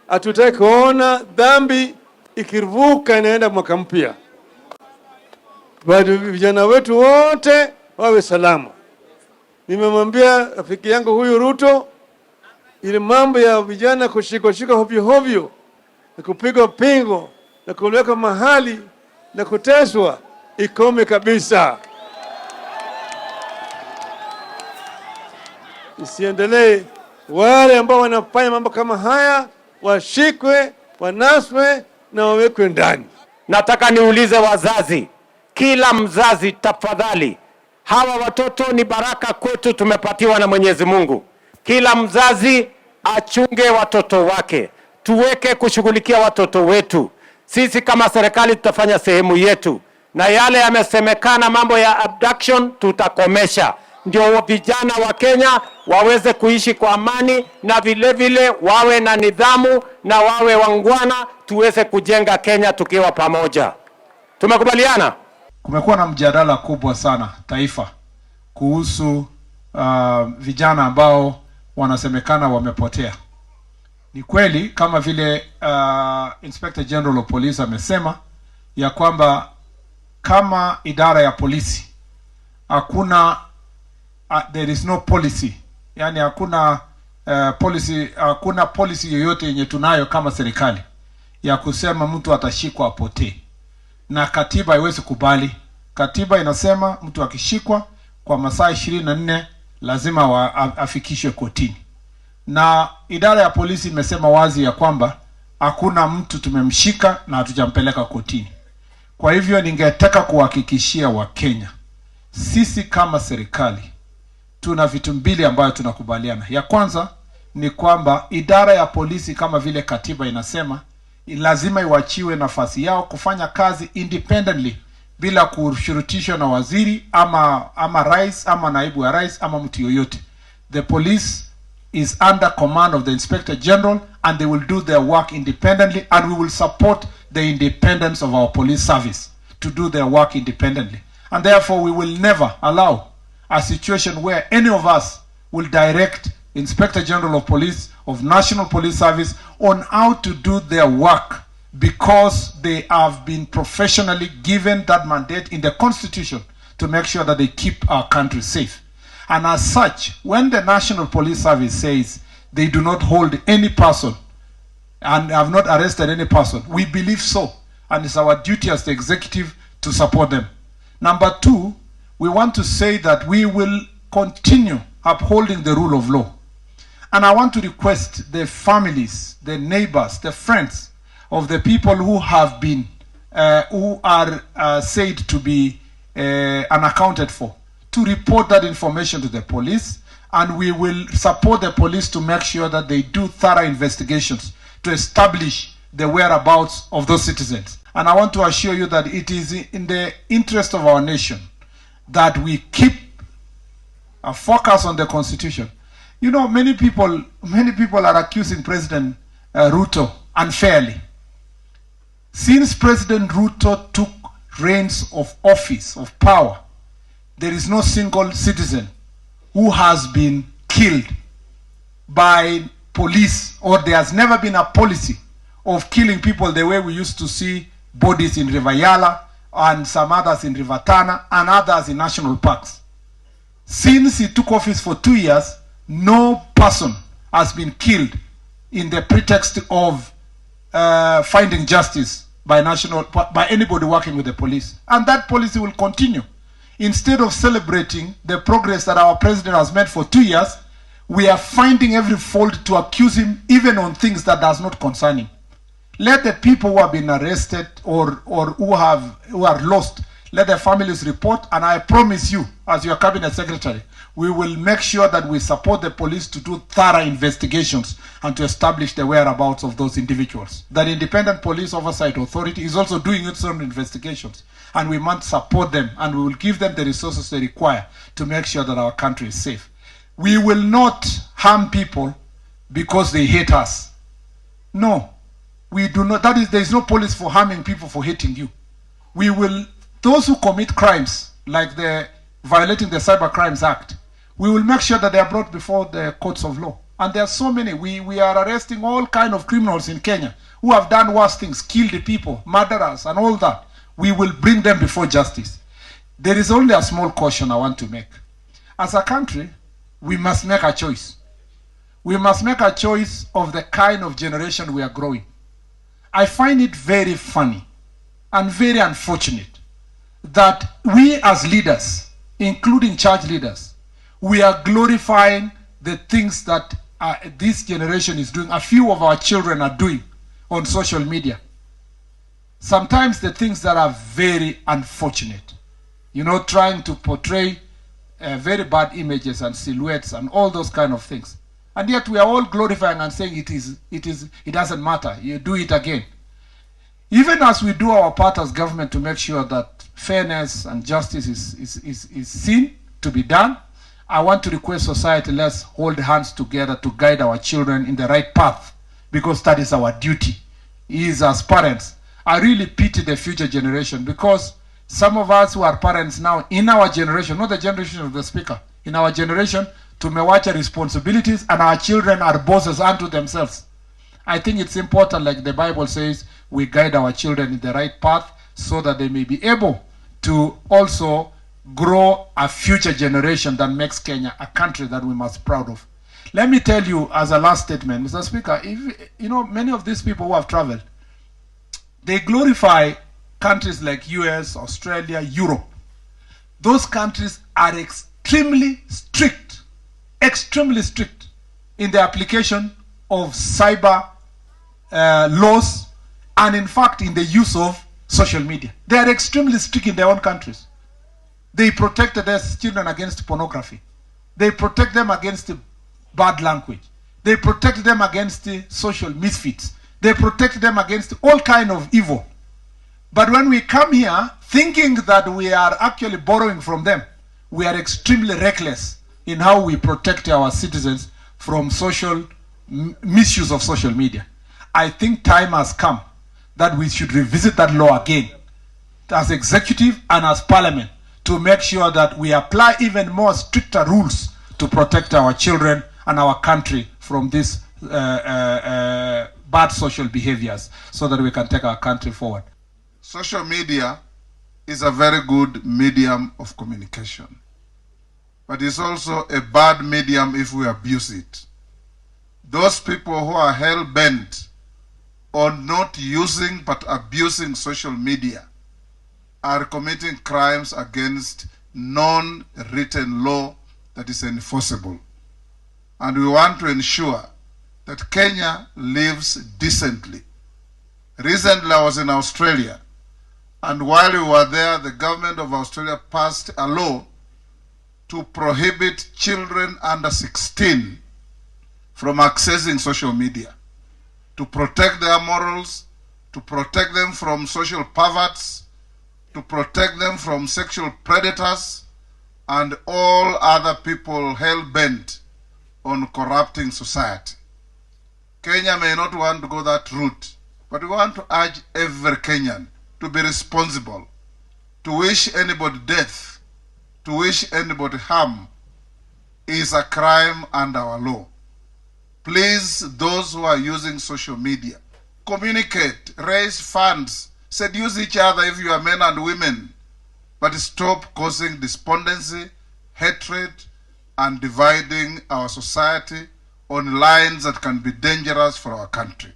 Hatutaki kuona dhambi ikiruka inaenda mwaka mpya. Bado vijana wetu wote wawe salama. Nimemwambia rafiki yangu huyu Ruto, ile mambo ya vijana kushika hovyo hovyo na kupigwa pingo na kuweka mahali na kuteswa ikome kabisa. Isiendelee. Wale ambao wanafanya mambo kama haya washikwe, wanaswe na wawekwe ndani. Nataka niulize wazazi, kila mzazi tafadhali, hawa watoto ni baraka kwetu, tumepatiwa na Mwenyezi Mungu. Kila mzazi achunge watoto wake, tuweke kushughulikia watoto wetu. Sisi kama serikali tutafanya sehemu yetu, na yale yamesemekana mambo ya abduction tutakomesha, ndio vijana wa Kenya waweze kuishi kwa amani, na vile vile wawe na nidhamu na wawe wangwana, tuweze kujenga Kenya tukiwa pamoja. Tumekubaliana? Kumekuwa na mjadala kubwa sana taifa kuhusu vijana ambao wanasemekana wamepotea. Ni kweli kama vile Inspector General of Police amesema ya kwamba kama idara ya polisi hakuna there is no policy, yani hakuna policy yoyote yenye tunayo kama serikali ya kusema mtu atashikwa apotee, na katiba haiwezi kubali. Katiba inasema mtu akishikwa kwa masaa 24 lazima afikishwe kotini, na idara ya polisi imesema wazi ya kwamba hakuna mtu tumemshika na hatujampeleka kotini. Kwa hivyo ningetaka kuhakikishia Wakenya, sisi kama serikali tuna vitu mbili ambayo tunakubaliana. Ya kwanza ni kwamba idara ya polisi kama vile katiba inasema lazima iwachiwe nafasi yao kufanya kazi independently bila kushurutishwa na waziri ama rais ama naibu wa rais ama mtu yoyote. The police is under command of the Inspector General and they will do their work independently, and we will support the independence of our police service to do their work independently. And therefore we will never allow a situation where any of us will direct Inspector General of Police of National Police Service on how to do their work, because they have been professionally given that mandate in the Constitution to make sure that they keep our country safe. And as such, when the National Police Service says they do not hold any person and have not arrested any person, we believe so, and it's our duty as the executive to support them. Number two, we want to say that we will continue upholding the rule of law. And I want to request the families, the neighbors, the friends of the people who have been, who are said to be unaccounted for, to report that information to the police, and we will support the police to make sure that they do thorough investigations to establish the whereabouts of those citizens. And I want to assure you that it is in the interest of our nation that we keep a focus on the Constitution. You know, many people are accusing President Ruto unfairly. Since President Ruto took reins of office, of power, there is no single citizen who has been killed by police, or there has never been a policy of killing people the way we used to see bodies in River Yala and some others in River Tana and others in national parks. Since he took office for 2 years, no person has been killed in the pretext of finding justice by anybody working with the police. And that policy will continue. Instead of celebrating the progress that our president has made for 2 years, we are finding every fault to accuse him even on things that does not concern him. Let the people who have been arrested or who are lost, let their families report, and I promise you, as your cabinet secretary, we will make sure that we support the police to do thorough investigations and to establish the whereabouts of those individuals. That independent police oversight authority is also doing its own investigations, and we must support them, and we will give them the resources they require to make sure that our country is safe. We will not harm people because they hate us. No, we do not. That is, there is no policy for harming people for hating you. We will, those who commit crimes like the violating the Cyber Crimes Act, we will make sure that they are brought before the courts of law. And there are so many. We are arresting all kind of criminals in Kenya who have done worse things, killed people, murderers, and all that. We will bring them before justice. There is only a small caution I want to make. As a country, we must make a choice. We must make a choice of the kind of generation we are growing. I find it very funny and very unfortunate that we as leaders, including church leaders, we are glorifying the things that this generation is doing, a few of our children are doing on social media. Sometimes the things that are very unfortunate, you know, trying to portray very bad images and silhouettes and all those kind of things. And yet we are all glorifying and saying it doesn't matter, you do it again. Even as we do our part as government to make sure that fairness and justice is seen to be done, I want to request society, let's hold hands together to guide our children in the right path, because that is our duty. Is as parents. I really pity the future generation, because some of us who are parents now, in our generation, not the generation of the speaker, in our generation, tumewacha responsibilities and our children are bosses unto themselves. I think it's important, like the Bible says, we guide our children in the right path so that they may be able to also grow a future generation that makes Kenya a country that we must be proud of. Let me tell you as a last statement, Mr. Speaker, if, you know, many of these people who have traveled, they glorify countries like US, Australia, Europe. Those countries are extremely strict in the application of cyber laws, and in fact in the use of social media. They are extremely strict in their own countries. They protected their children against pornography. They protect them against bad language. They protect them against social misfits. They protect them against all kind of evil. But when we come here thinking that we are actually borrowing from them, we are extremely reckless in how we protect our citizens from social misuse of social media. I think time has come that we should revisit that law again as executive and as parliament, to make sure that we apply even more stricter rules to protect our children and our country from these bad social behaviors, so that we can take our country forward. Social media is a very good medium of communication, but it's also a bad medium if we abuse it. Those people who are hell-bent on not using but abusing social media are committing crimes against non-written law that is enforceable. And we want to ensure that Kenya lives decently. Recently I was in Australia, and while we were there, the government of Australia passed a law to prohibit children under 16 from accessing social media, to protect their morals, to protect them from social perverts, to protect them from sexual predators and all other people hell-bent on corrupting society. Kenya may not want to go that route, but we want to urge every Kenyan to be responsible. To wish anybody death, to wish anybody harm, is a crime under our law. Please, those who are using social media, communicate, raise funds, seduce each other if you are men and women, but stop causing despondency, hatred, and dividing our society on lines that can be dangerous for our country.